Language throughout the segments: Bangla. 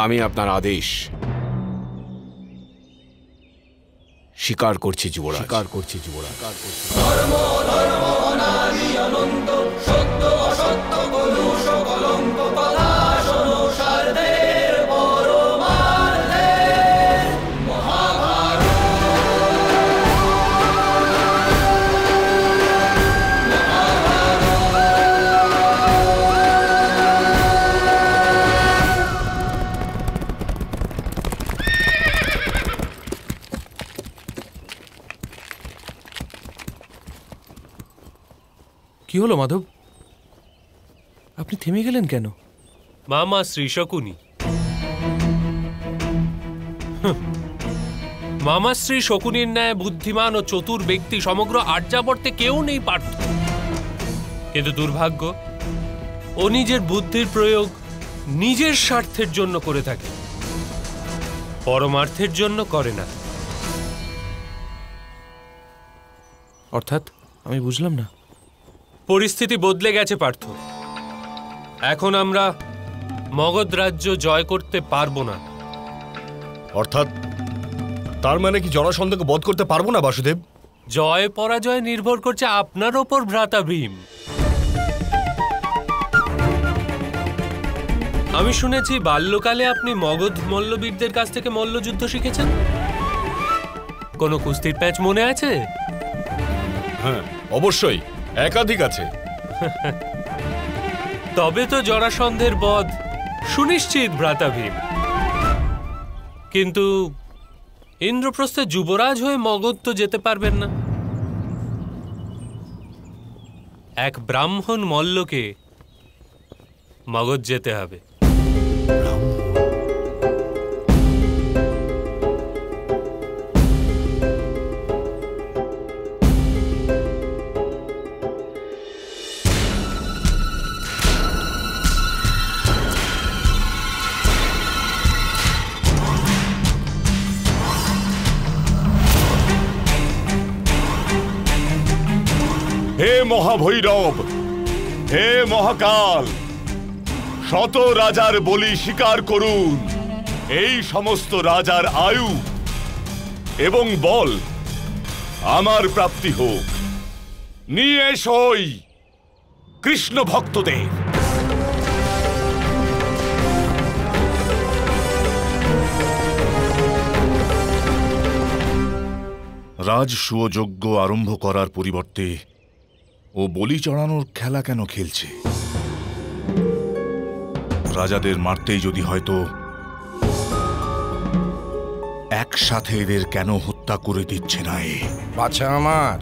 আমি আপনার আদেশ স্বীকার করছি যুবরাজ, স্বীকার করছি যুবরাজ। ধর্ম ধর্ম অনাদি অনন্ত, সত্য অসত্য কলুষ কলঙ্ক, কথা শোনো সারদের পরমার্থের মহাভারত। কি হলো মাধব, আপনি থেমে গেলেন কেন? মামা শ্রী শকুনি, মামা শ্রী শকুনির ন্যায় বুদ্ধিমান ও চতুর ব্যক্তি সমগ্র আর্যাবর্তে কেউ নেই পার্থ। কিন্তু দুর্ভাগ্য, ও নিজের বুদ্ধির প্রয়োগ নিজের স্বার্থের জন্য করে থাকে, পরমার্থের জন্য করে না। অর্থাৎ আমি বুঝলাম না। পরিস্থিতি বদলে গেছে পার্থ। এখন আমরা মগধ রাজ্য জয় করতে পারবো না। অর্থাৎ তার মানে কি জরাসন্ধকে বধ করতে পারবো না বাসুদেব? জয় পরাজয় নির্ভর করছে আপনার ওপর ভ্রাতা ভীম। আমি শুনেছি বাল্যকালে আপনি মগধ মল্লবীরদের কাছ থেকে মল্লযুদ্ধ শিখেছেন। কোনো কুস্তির প্যাচ মনে আছে? হ্যাঁ, অবশ্যই একাধিক আছে। তবে তো জরাসন্ধের বধ সুনিশ্চিত ভ্রাতা ভীম। কিন্তু ইন্দ্রপ্রস্থে যুবরাজ হয়ে মগধ তো যেতে পারবেন না। এক ব্রাহ্মণ মল্লকে মগধ যেতে হবে। হে মহাভৈরব, হে মহাকাল, শত রাজার বলি স্বীকার করুন। এই সমস্ত রাজার আয়ু এবং বল আমার প্রাপ্তি হোক। নিয়ে সই কৃষ্ণ ভক্তদের। রাজসূয়যজ্ঞ আরম্ভ করার পরিবর্তে ও বলি চড়ানোর খেলা কেন খেলছে? রাজাদের মারতেই যদি হয়তো একসাথে এদের কেন হত্যা করে দিচ্ছে না? বাছা আমার,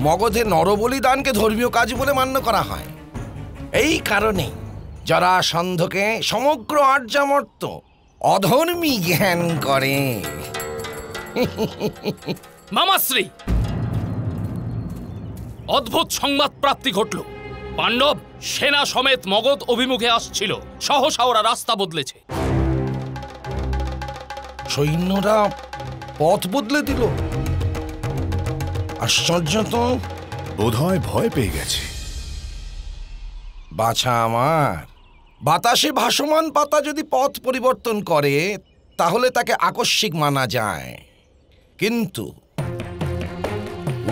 মগধে নরবলিদানকে ধর্মীয় কাজ বলে মান্য করা হয়। এই কারণে জরাসন্ধকে সমগ্র আর্যাবর্ত অধর্মী জ্ঞান করে। মামাশ্রী, অদ্ভুত সংবাদ প্রাপ্তি ঘটল। পাণ্ডব সেনা সমেত মগধ অভিমুখে আসছিল, সহসা ওরা রাস্তা বদলেছে। সৈন্যরা পথ বদলে দিল। আশ্চর্য তো। বোধহয় ভয় পেয়ে গেছে। বাছা আমার, বাতাসে ভাসমান পাতা যদি পথ পরিবর্তন করে তাহলে তাকে আকস্মিক মানা যায়, কিন্তু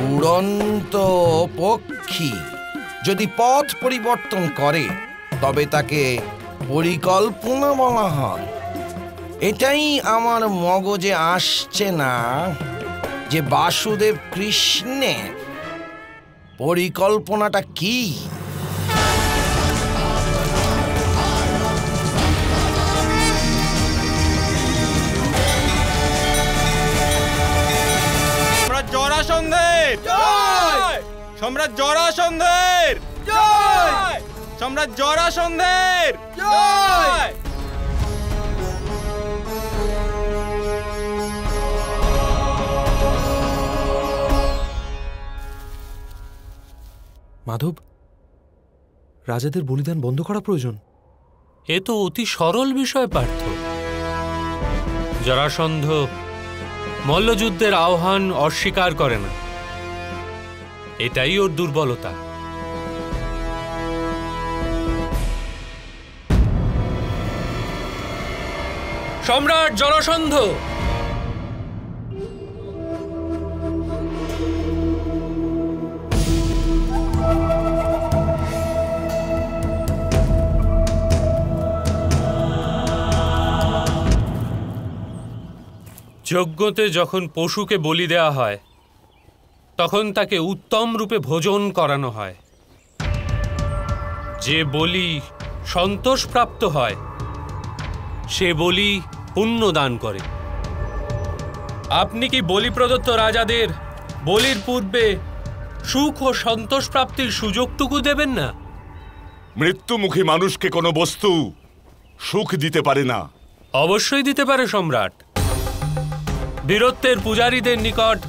উড়ন্ত পক্ষী যদি পথ পরিবর্তন করে তবে তাকে পরিকল্পনা বলা হয়। এটাই আমার মগজে আসছে না যে বাসুদেব কৃষ্ণের পরিকল্পনাটা কি। জরাসন্ধের জয়! সম্রাট জরাসন্ধের জয়! সম্রাট জরাসন্ধের জয়! মাধব, রাজাদের বলিদান বন্ধ করা প্রয়োজন। এ তো অতি সরল বিষয় পার্থ। জরাসন্ধ মল্লযুদ্ধের আহ্বান অস্বীকার করে না, এটাই ওর দুর্বলতা। সম্রাট জরাসন্ধ, যজ্ঞতে যখন পশুকে বলি দেওয়া হয় তখন তাকে উত্তম রূপে ভোজন করানো হয়। যে বলি সন্তোষপ্রাপ্ত হয় সে বলি পুণ্য দান করে। আপনি কি বলি প্রদত্ত রাজাদের বলির পূর্বে সুখ ও সন্তোষ প্রাপ্তির সুযোগটুকু দেবেন না? মৃত্যুমুখী মানুষকে কোনো বস্তু সুখ দিতে পারে না। অবশ্যই দিতে পারে সম্রাট। বীরত্বের পূজারীদের নিকট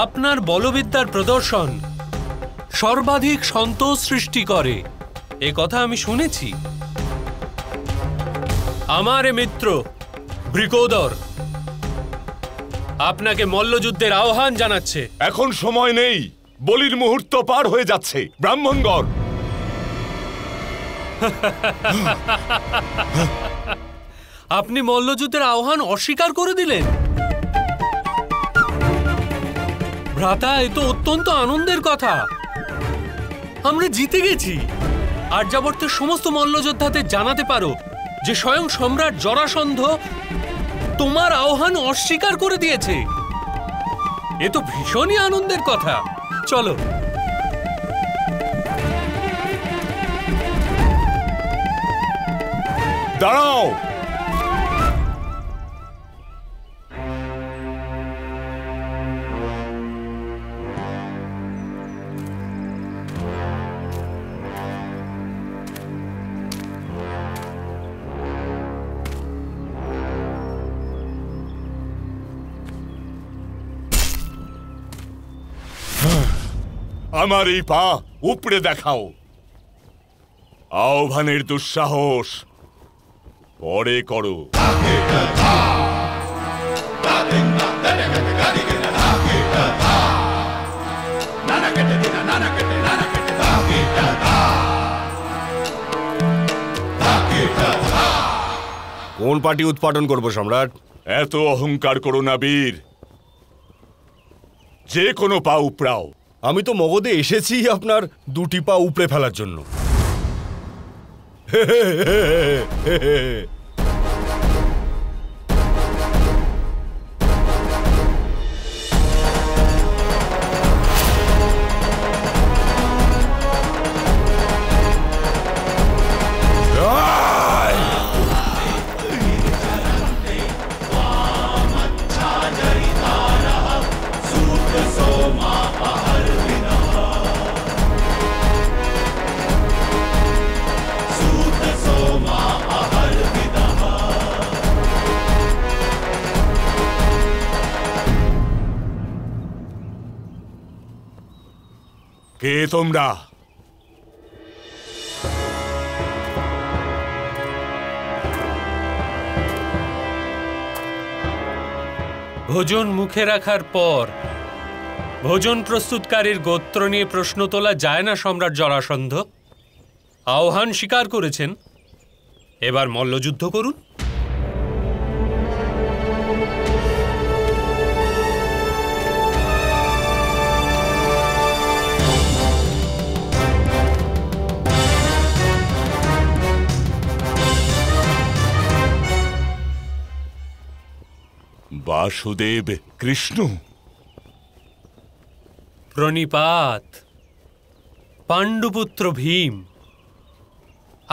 আপনার বলবিদ্যার প্রদর্শন সর্বাধিক সন্তোষ সৃষ্টি করে, এ কথা আমি শুনেছি। আমার এ মিত্র বৃকোদর আপনাকে মল্লযুদ্ধের আহ্বান জানাচ্ছে। এখন সময় নেই, বলির মুহূর্ত পার হয়ে যাচ্ছে। ব্রাহ্মণগণ, আপনি মল্লযুদ্ধের আহ্বান অস্বীকার করে দিলেন? ভ্রাতা, এ তো অত্যন্ত আনন্দের কথা। আমরা জিতে গেছি। আর্যাবর্তের সমস্ত মল্লযোদ্ধাদের জানাতে পারো যে স্বয়ং সম্রাট জরাসন্ধ তোমার আহ্বান অস্বীকার করে দিয়েছে। এ তো ভীষণই আনন্দের কথা। চলো। দাঁড়াও। আমার এই পা উপড়ে দেখাও। আহ্বানের দুঃসাহস পরে করো। কোন পার্টি উৎপাদন করবো সম্রাট? এত অহংকার করো না বীর, যে কোনো পা উপড়াও। আমি তো মগধে এসেছি আপনার দুটি পা উপড়ে ফেলার জন্য। কে তোমরা? ভোজন মুখে রাখার পর ভোজন প্রস্তুতকারীর গোত্র নিয়ে প্রশ্ন তোলা যায় না সম্রাট জরাসন্ধ। আহ্বান স্বীকার করেছেন, এবার মল্লযুদ্ধ করুন। বাসুদেব কৃষ্ণ, প্রণিপাত। পাণ্ডুপুত্র ভীম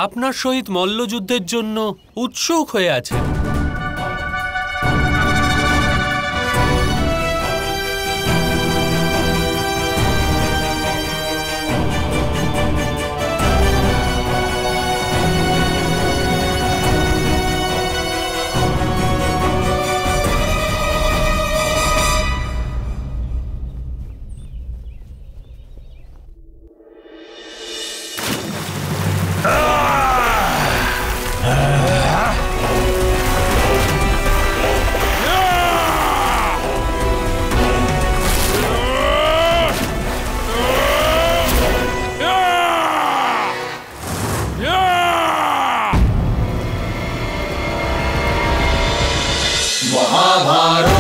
আপনার সহিত মল্লযুদ্ধের জন্য উৎসুক হয়ে আছেন। মহাভারত